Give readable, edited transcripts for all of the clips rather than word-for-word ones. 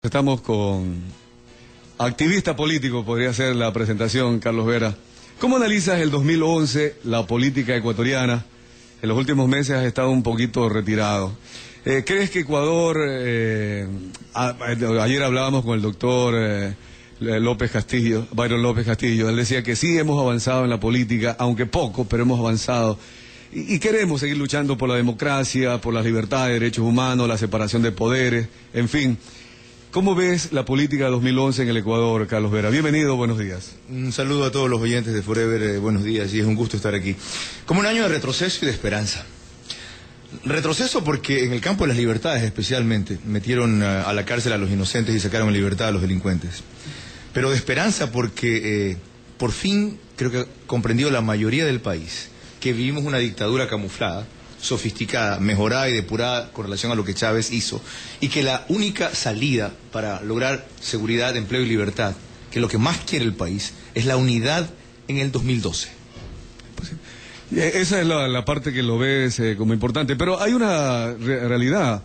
Estamos con activista político, podría ser la presentación, Carlos Vera. ¿Cómo analizas el 2011, la política ecuatoriana? En los últimos meses has estado un poquito retirado. ¿Crees que Ecuador, ayer hablábamos con el doctor López Castillo, Byron López Castillo, él decía que sí hemos avanzado en la política, aunque poco, pero hemos avanzado. Y queremos seguir luchando por la democracia, por las libertades, derechos humanos, la separación de poderes, en fin. ¿Cómo ves la política 2011 en el Ecuador, Carlos Vera? Bienvenido, buenos días. Un saludo a todos los oyentes de Forever, buenos días, y es un gusto estar aquí. Como un año de retroceso y de esperanza. Retroceso porque en el campo de las libertades especialmente metieron a la cárcel a los inocentes y sacaron en libertad a los delincuentes. Pero de esperanza porque por fin creo que comprendió la mayoría del país que vivimos una dictadura camuflada, sofisticada, mejorada y depurada con relación a lo que Chávez hizo, y que la única salida para lograr seguridad, empleo y libertad, que lo que más quiere el país, es la unidad en el 2012. Esa es la parte que lo ves como importante, pero hay una realidad.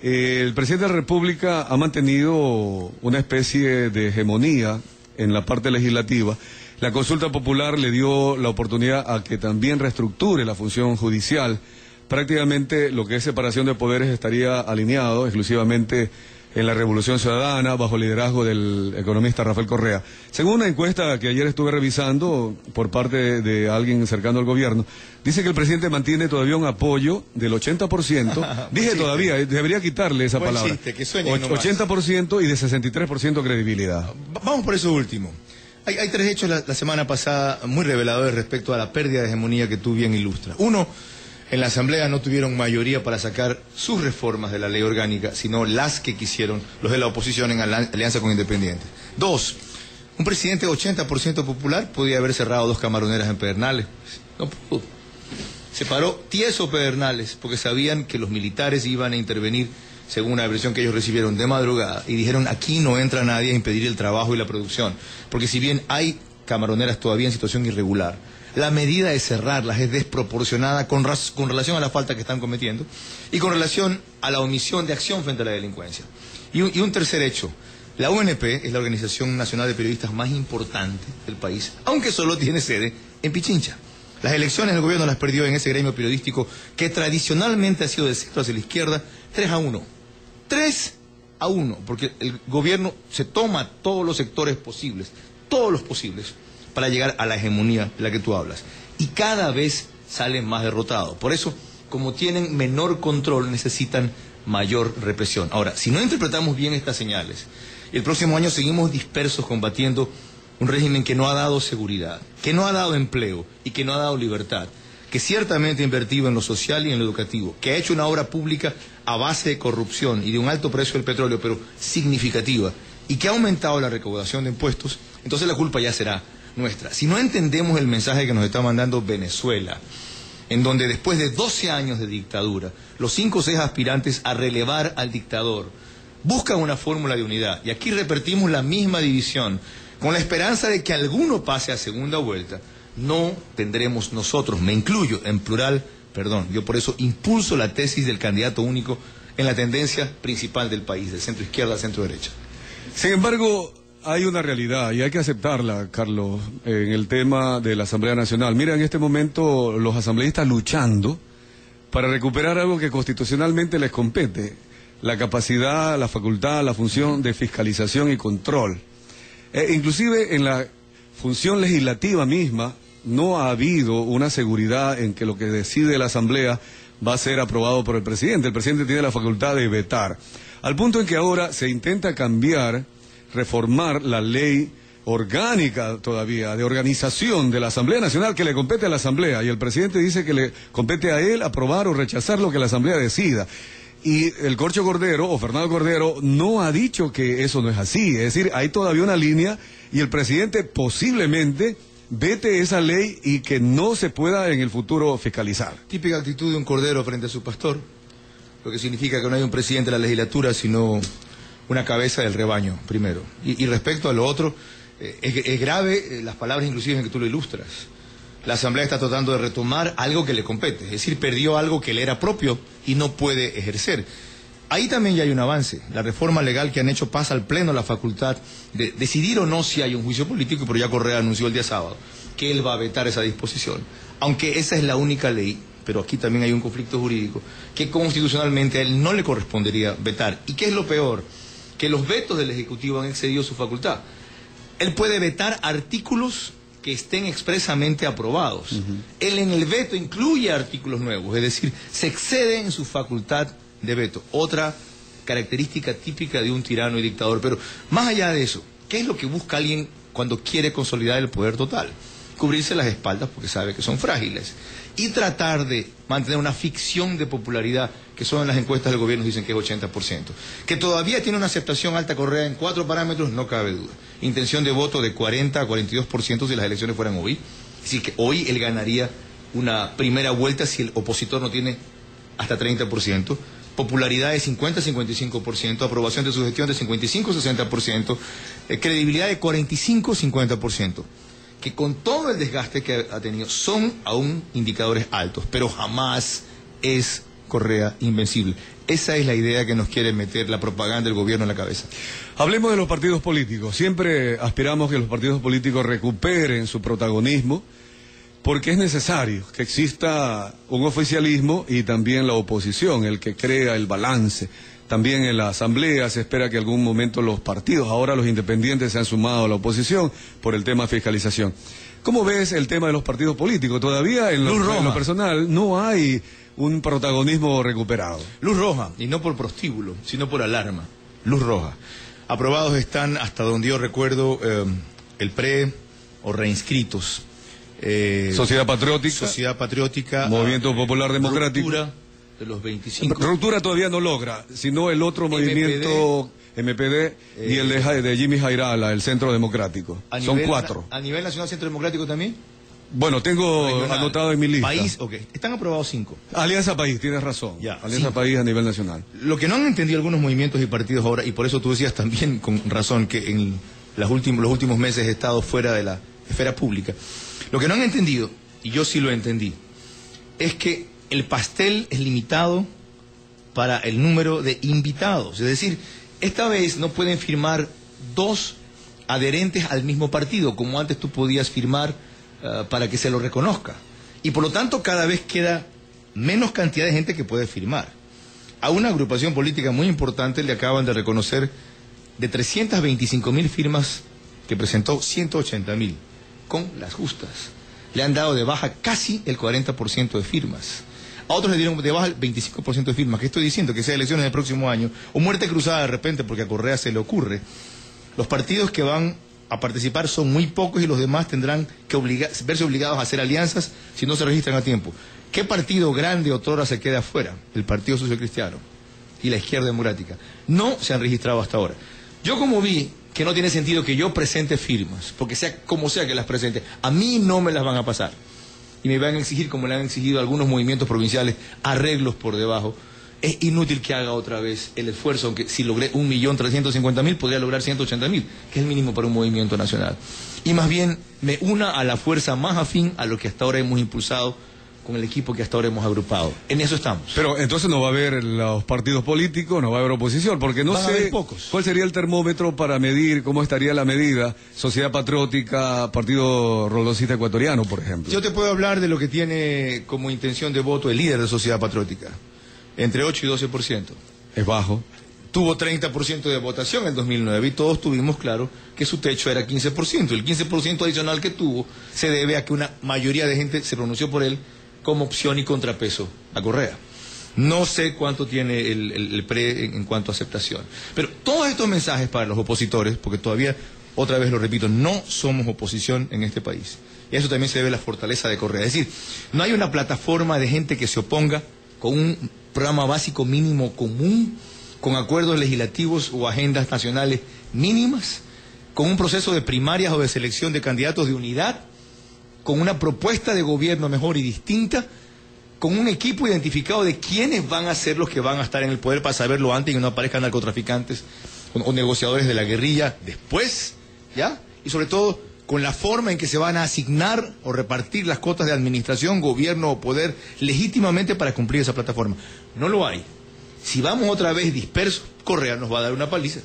El presidente de la República ha mantenido una especie de hegemonía en la parte legislativa. La consulta popular le dio la oportunidad a que también reestructure la función judicial. Prácticamente lo que es separación de poderes estaría alineado exclusivamente en la Revolución Ciudadana, bajo el liderazgo del economista Rafael Correa. Según una encuesta que ayer estuve revisando por parte de alguien cercano al gobierno, dice que el presidente mantiene todavía un apoyo del 80%. Dije todavía, debería quitarle esa palabra. Chiste, que sueñe 80% y de 63% credibilidad. Vamos por eso último. Hay tres hechos la semana pasada muy reveladores respecto a la pérdida de hegemonía que tú bien ilustras. Uno, en la Asamblea no tuvieron mayoría para sacar sus reformas de la ley orgánica, sino las que quisieron los de la oposición en alianza con Independientes. Dos, un presidente 80% popular podía haber cerrado 2 camaroneras en Pedernales. No pudo. Se paró tieso Pedernales porque sabían que los militares iban a intervenir según una versión que ellos recibieron de madrugada, y dijeron: aquí no entra nadie a impedir el trabajo y la producción, porque si bien hay camaroneras todavía en situación irregular, la medida de cerrarlas es desproporcionada con relación a la falta que están cometiendo y con relación a la omisión de acción frente a la delincuencia. Y un tercer hecho: la UNP es la Organización Nacional de Periodistas más importante del país, aunque solo tiene sede en Pichincha. Las elecciones el gobierno las perdió en ese gremio periodístico que tradicionalmente ha sido de centro hacia la izquierda 3-1. 3-1, porque el gobierno se toma todos los sectores posibles, todos los posibles, para llegar a la hegemonía de la que tú hablas. Y cada vez salen más derrotados. Por eso, como tienen menor control, necesitan mayor represión. Ahora, si no interpretamos bien estas señales, el próximo año seguimos dispersos combatiendo un régimen que no ha dado seguridad, que no ha dado empleo y que no ha dado libertad, que ciertamente ha invertido en lo social y en lo educativo, que ha hecho una obra pública a base de corrupción y de un alto precio del petróleo, pero significativa, y que ha aumentado la recaudación de impuestos, entonces la culpa ya será nuestra. Si no entendemos el mensaje que nos está mandando Venezuela, en donde después de 12 años de dictadura, los 5 o 6 aspirantes a relevar al dictador buscan una fórmula de unidad, y aquí repetimos la misma división, con la esperanza de que alguno pase a segunda vuelta, no tendremos nosotros, me incluyo en plural, yo por eso impulso la tesis del candidato único en la tendencia principal del país, de centro izquierda a centro derecha. Sin embargo, hay una realidad y hay que aceptarla, Carlos, en el tema de la Asamblea Nacional. Mira, en este momento los asambleístas luchando para recuperar algo que constitucionalmente les compete: la capacidad, la facultad, la función de fiscalización y control. Inclusive en la función legislativa misma no ha habido una seguridad en que lo que decide la Asamblea va a ser aprobado por el presidente. El presidente tiene la facultad de vetar, al punto en que ahora se intenta cambiar, reformar la ley orgánica todavía de organización de la Asamblea Nacional, que le compete a la Asamblea, y el presidente dice que le compete a él aprobar o rechazar lo que la Asamblea decida. Y el Corcho Cordero, o Fernando Cordero, no ha dicho que eso no es así. Es decir, hay todavía una línea y el presidente posiblemente vete esa ley y que no se pueda en el futuro fiscalizar. Típica actitud de un cordero frente a su pastor, lo que significa que no hay un presidente de la legislatura, sino una cabeza del rebaño, primero. Y respecto a lo otro, es grave las palabras inclusive en que tú lo ilustras. La Asamblea está tratando de retomar algo que le compete, es decir, perdió algo que le era propio y no puede ejercer. Ahí también ya hay un avance. La reforma legal que han hecho pasa al Pleno la facultad de decidir o no si hay un juicio político, pero ya Correa anunció el día sábado que él va a vetar esa disposición. Aunque esa es la única ley, pero aquí también hay un conflicto jurídico, que constitucionalmente a él no le correspondería vetar. ¿Y qué es lo peor? Que los vetos del Ejecutivo han excedido su facultad. Él puede vetar artículos que estén expresamente aprobados. Él en el veto incluye artículos nuevos, es decir, se excede en su facultad de veto. Otra característica típica de un tirano y dictador. Pero más allá de eso, ¿qué es lo que busca alguien cuando quiere consolidar el poder total? Cubrirse las espaldas porque sabe que son frágiles y tratar de mantener una ficción de popularidad que son en las encuestas del gobierno dicen que es 80%. Que todavía tiene una aceptación alta Correa en 4 parámetros, no cabe duda. Intención de voto de 40 a 42% si las elecciones fueran hoy. Es decir, que hoy él ganaría una primera vuelta si el opositor no tiene hasta 30%. Popularidad de 50 a 55%, aprobación de su gestión de 55 a 60%, credibilidad de 45 a 50%. Que con todo el desgaste que ha tenido son aún indicadores altos, pero jamás es Correa invencible. Esa es la idea que nos quiere meter la propaganda del gobierno en la cabeza. Hablemos de los partidos políticos. Siempre aspiramos que los partidos políticos recuperen su protagonismo, porque es necesario que exista un oficialismo y también la oposición, el que crea el balance. También en la Asamblea se espera que en algún momento los partidos, ahora los independientes, se han sumado a la oposición por el tema fiscalización. ¿Cómo ves el tema de los partidos políticos? Todavía en lo personal no hay un protagonismo recuperado. Luz roja, y no por prostíbulo, sino por alarma. Luz roja. Aprobados están, hasta donde yo recuerdo, el PRE o reinscritos. Sociedad Patriótica, Movimiento Popular Democrático. Ruptura de los 25. Ruptura todavía no logra, sino el otro movimiento MPD y el de Jimmy Jairala, el Centro Democrático. Son 4. ¿A nivel nacional Centro Democrático también? Bueno, tengo regional, anotado en mi lista. País, ok. Están aprobados 5. Alianza País, tienes razón. Ya, Alianza 5. País a nivel nacional. Lo que no han entendido algunos movimientos y partidos ahora, y por eso tú decías también con razón que en los últimos meses he estado fuera de la esfera pública. Lo que no han entendido, y yo sí lo entendí, es que el pastel es limitado para el número de invitados. Es decir, esta vez no pueden firmar 2 adherentes al mismo partido, como antes tú podías firmar para que se lo reconozca. Y por lo tanto cada vez queda menos cantidad de gente que puede firmar. A una agrupación política muy importante le acaban de reconocer de 325.000 firmas que presentó 180.000 con las justas. Le han dado de baja casi el 40% de firmas. A otros le dieron de baja el 25% de firmas. ¿Qué estoy diciendo? Que sea elecciones el próximo año o muerte cruzada de repente porque a Correa se le ocurre. Los partidos que van a participar son muy pocos y los demás tendrán que verse obligados a hacer alianzas si no se registran a tiempo. ¿Qué partido grande otrora se queda afuera? El Partido Social Cristiano y la Izquierda Democrática. No se han registrado hasta ahora. Yo como vi que no tiene sentido que yo presente firmas, porque sea como sea que las presente, a mí no me las van a pasar. Y me van a exigir, como le han exigido algunos movimientos provinciales, arreglos por debajo. Es inútil que haga otra vez el esfuerzo, aunque si logré 1.350.000, podría lograr 180.000, que es el mínimo para un movimiento nacional. Y más bien me una a la fuerza más afín a lo que hasta ahora hemos impulsado con el equipo que hasta ahora hemos agrupado. En eso estamos. Pero entonces no va a haber los partidos políticos, no va a haber oposición, porque no sé cuál sería el termómetro para medir cómo estaría la medida Sociedad Patriótica, Partido Roldosista Ecuatoriano, por ejemplo. Yo te puedo hablar de lo que tiene como intención de voto el líder de Sociedad Patriótica, entre 8 y 12%. Es bajo. Tuvo 30% de votación en 2009 y todos tuvimos claro que su techo era 15%. El 15% adicional que tuvo se debe a que una mayoría de gente se pronunció por él como opción y contrapeso a Correa. No sé cuánto tiene el PRE en cuanto a aceptación. Pero todos estos mensajes para los opositores, porque todavía, otra vez lo repito, no somos oposición en este país. Y a eso también se debe la fortaleza de Correa. Es decir, no hay una plataforma de gente que se oponga con un programa básico mínimo común, con acuerdos legislativos o agendas nacionales mínimas, con un proceso de primarias o de selección de candidatos de unidad, con una propuesta de gobierno mejor y distinta, con un equipo identificado de quiénes van a ser los que van a estar en el poder para saberlo antes y que no aparezcan narcotraficantes o negociadores de la guerrilla después, ¿ya? Y sobre todo con la forma en que se van a asignar o repartir las cotas de administración, gobierno o poder legítimamente para cumplir esa plataforma. No lo hay. Si vamos otra vez dispersos, Correa nos va a dar una paliza.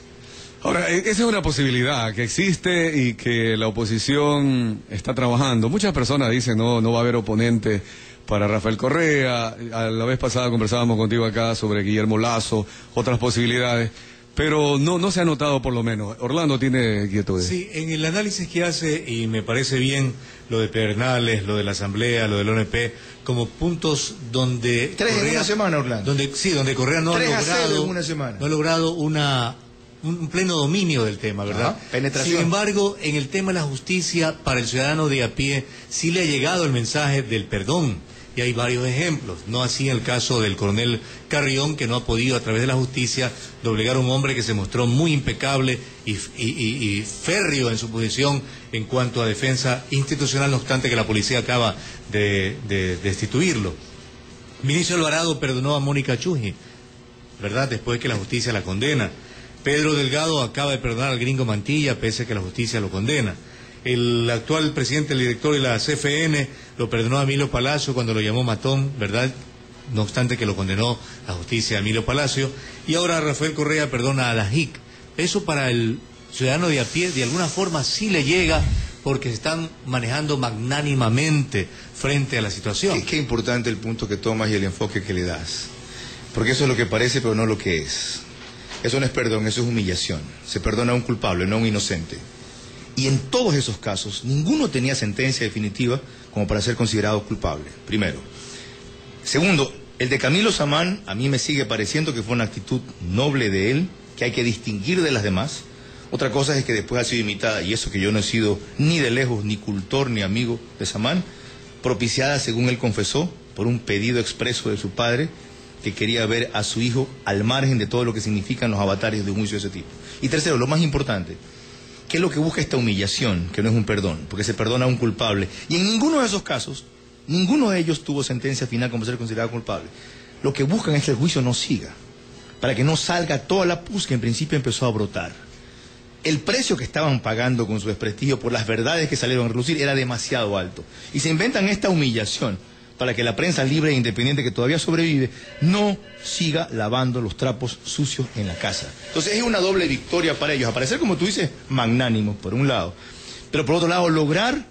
Ahora, esa es una posibilidad que existe y que la oposición está trabajando. Muchas personas dicen no va a haber oponente para Rafael Correa. A la vez pasada conversábamos contigo acá sobre Guillermo Lasso, otras posibilidades, pero no se ha notado por lo menos. Orlando tiene inquietudes. Sí, en el análisis que hace, y me parece bien lo de Pedernales, lo de la Asamblea, lo del ONP, como puntos donde 3 Correa, en una semana, Orlando. Donde Correa no ha 3-0 en una semana. No ha logrado un pleno dominio del tema, ¿verdad? Ajá, penetración. Sin embargo, en el tema de la justicia, para el ciudadano de a pie, sí le ha llegado el mensaje del perdón. Y hay varios ejemplos, no así en el caso del coronel Carrión, que no ha podido a través de la justicia doblegar a un hombre que se mostró muy impecable y férreo en su posición en cuanto a defensa institucional, no obstante que la policía acaba de destituirlo. Vinicio Alvarado perdonó a Mónica Chují, ¿verdad?, después que la justicia la condena. Pedro Delgado acaba de perdonar al gringo Mantilla, pese a que la justicia lo condena. El actual presidente, el director de la CFN, lo perdonó a Emilio Palacio cuando lo llamó matón, ¿verdad? No obstante que lo condenó la justicia a Emilio Palacio. Y ahora Rafael Correa perdona a la JIC. Eso para el ciudadano de a pie, de alguna forma sí le llega, porque se están manejando magnánimamente frente a la situación. Qué importante el punto que tomas y el enfoque que le das. Porque eso es lo que parece, pero no lo que es. Eso no es perdón, eso es humillación. Se perdona a un culpable, no a un inocente. Y en todos esos casos, ninguno tenía sentencia definitiva como para ser considerado culpable, primero. Segundo, el de Camilo Samán, a mí me sigue pareciendo que fue una actitud noble de él, que hay que distinguir de las demás. Otra cosa es que después ha sido imitada, y eso que yo no he sido ni de lejos, ni cultor, ni amigo de Samán, propiciada, según él confesó, por un pedido expreso de su padre, que quería ver a su hijo al margen de todo lo que significan los avatares de un juicio de ese tipo. Y tercero, lo más importante, ¿qué es lo que busca esta humillación? Que no es un perdón, porque se perdona a un culpable. Y en ninguno de esos casos, ninguno de ellos tuvo sentencia final como ser considerado culpable. Lo que buscan es que el juicio no siga, para que no salga toda la pus que en principio empezó a brotar. El precio que estaban pagando con su desprestigio por las verdades que salieron a relucir era demasiado alto. Y se inventan esta humillación para que la prensa libre e independiente que todavía sobrevive no siga lavando los trapos sucios en la casa. Entonces es una doble victoria para ellos. Aparecer, como tú dices, magnánimos, por un lado. Pero por otro lado, lograr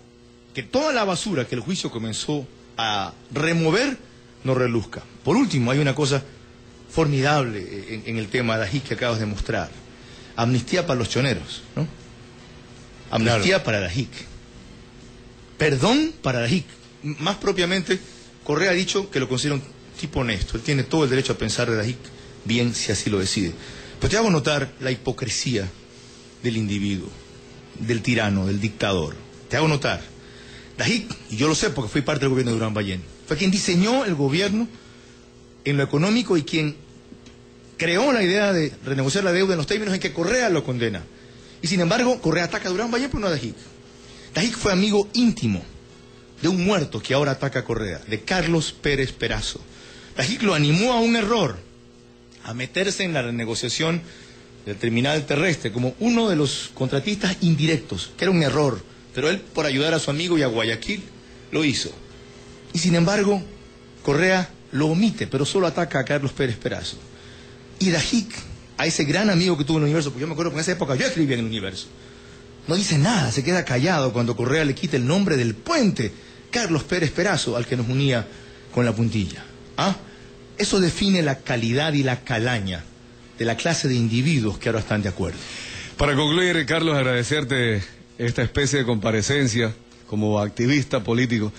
que toda la basura que el juicio comenzó a remover no reluzca. Por último, hay una cosa formidable en el tema de la JIC que acabas de mostrar. Amnistía para los choneros, ¿no? Amnistía para la JIC. Perdón para la JIC. Más propiamente, Correa ha dicho que lo considera un tipo honesto. Él tiene todo el derecho a pensar de la JIC bien si así lo decide. Pero te hago notar la hipocresía del individuo, del tirano, del dictador. Te hago notar. La JIC, y yo lo sé porque fui parte del gobierno de Durán Ballén, fue quien diseñó el gobierno en lo económico y quien creó la idea de renegociar la deuda en los términos en que Correa lo condena. Y sin embargo, Correa ataca a Durán Ballén, pero no a la JIC. La JIC fue amigo íntimo de un muerto que ahora ataca a Correa, de Carlos Pérez Perazo. La JIC lo animó a un error, a meterse en la renegociación del terminal terrestre como uno de los contratistas indirectos, que era un error, pero él, por ayudar a su amigo y a Guayaquil, lo hizo. Y sin embargo, Correa lo omite, pero solo ataca a Carlos Pérez Perazo. Y la JIC, a ese gran amigo que tuvo en el Universo, porque yo me acuerdo que en esa época yo escribía en el Universo, no dice nada, se queda callado cuando Correa le quita el nombre del puente Carlos Pérez Perazo al que nos unía con la puntilla. ¿Ah? Eso define la calidad y la calaña de la clase de individuos que ahora están de acuerdo. Para concluir, Carlos, agradecerte esta especie de comparecencia como activista político.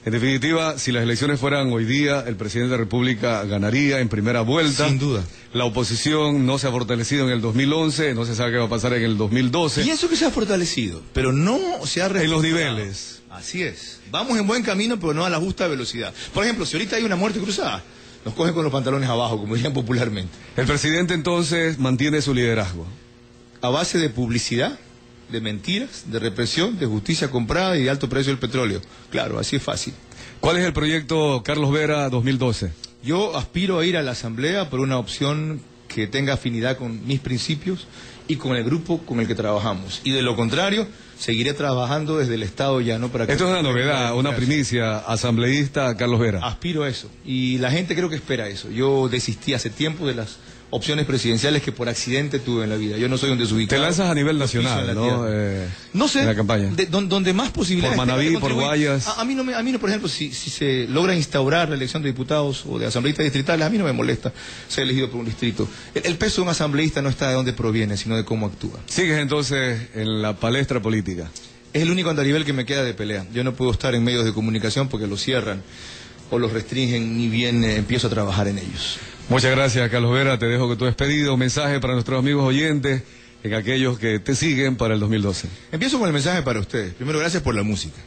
En definitiva, si las elecciones fueran hoy día, el presidente de la República ganaría en primera vuelta. Sin duda. La oposición no se ha fortalecido en el 2011, no se sabe qué va a pasar en el 2012. Pienso que se ha fortalecido, pero no se ha... En los niveles. Así es. Vamos en buen camino, pero no a la justa velocidad. Por ejemplo, si ahorita hay una muerte cruzada, nos cogen con los pantalones abajo, como dirían popularmente. El presidente entonces mantiene su liderazgo. A base de publicidad, de mentiras, de represión, de justicia comprada y de alto precio del petróleo. Claro, así es fácil. ¿Cuál es el proyecto Carlos Vera 2012? Yo aspiro a ir a la Asamblea por una opción que tenga afinidad con mis principios y con el grupo con el que trabajamos. Y de lo contrario, seguiré trabajando desde el Estado llano para que... Esto es una novedad, una primicia, asambleísta Carlos Vera. Aspiro a eso. Y la gente creo que espera eso. Yo desistí hace tiempo de las opciones presidenciales que por accidente tuve en la vida. Yo no soy un desubicado. Te lanzas a nivel nacional, ¿no? No sé, en la campaña. Donde más posibilidades... Por Manaví, por Guayas... A mí, por ejemplo, si se logra instaurar la elección de diputados o de asambleístas distritales, a mí no me molesta ser elegido por un distrito. El peso de un asambleísta no está de dónde proviene, sino de cómo actúa. Sigues entonces en la palestra política. Es el único andarivel que me queda de pelea. Yo no puedo estar en medios de comunicación porque los cierran o los restringen, ni bien empiezo a trabajar en ellos. Muchas gracias, Carlos Vera. Te dejo que tu despedido, un mensaje para nuestros amigos oyentes, en aquellos que te siguen para el 2012. Empiezo con el mensaje para ustedes. Primero, gracias por la música.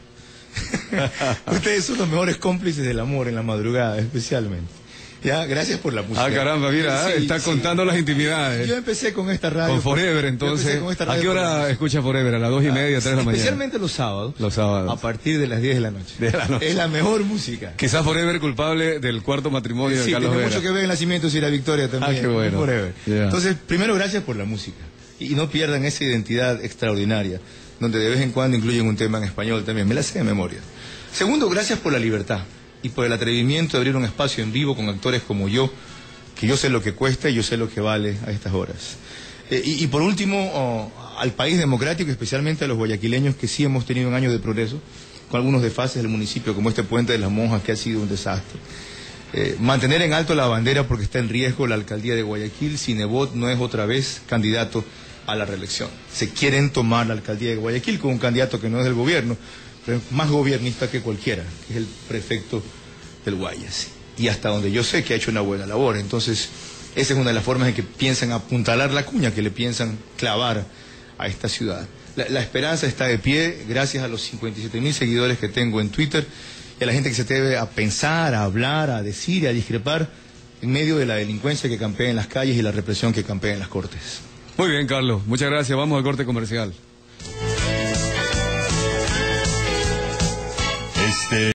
Ustedes son los mejores cómplices del amor en la madrugada, especialmente. Ya, gracias por la música. Ah, caramba, mira, está contando las intimidades. Yo empecé con esta radio. Con Forever, entonces. ¿A qué hora escucha Forever? ¿A las 2:30, 3 de la mañana? Especialmente los sábados. Los sábados. A partir de las 10 de la noche. Es la mejor música. Quizás Forever culpable del cuarto matrimonio de Carlos Vera. Tiene mucho que ver el nacimiento y la victoria también. Ah, qué bueno. Forever. Entonces, primero, gracias por la música. Y no pierdan esa identidad extraordinaria, donde de vez en cuando incluyen un tema en español también. Me la sé de memoria. Segundo, gracias por la libertad y por el atrevimiento de abrir un espacio en vivo con actores como yo, que yo sé lo que cuesta y yo sé lo que vale a estas horas. Y por último, al país democrático, especialmente a los guayaquileños, que sí hemos tenido un año de progreso, con algunos desfases del municipio, como este puente de las Monjas, que ha sido un desastre. Mantener en alto la bandera porque está en riesgo la alcaldía de Guayaquil. Si Nebot no es otra vez candidato a la reelección. Se quieren tomar la alcaldía de Guayaquil con un candidato que no es del gobierno, pero más gobernista que cualquiera, que es el prefecto del Guayas. Y hasta donde yo sé que ha hecho una buena labor. Entonces, esa es una de las formas en que piensan apuntalar la cuña, que le piensan clavar a esta ciudad. La esperanza está de pie gracias a los 57.000 seguidores que tengo en Twitter y a la gente que se atreve a pensar, a hablar, a decir y a discrepar en medio de la delincuencia que campea en las calles y la represión que campea en las cortes. Muy bien, Carlos. Muchas gracias. Vamos al corte comercial.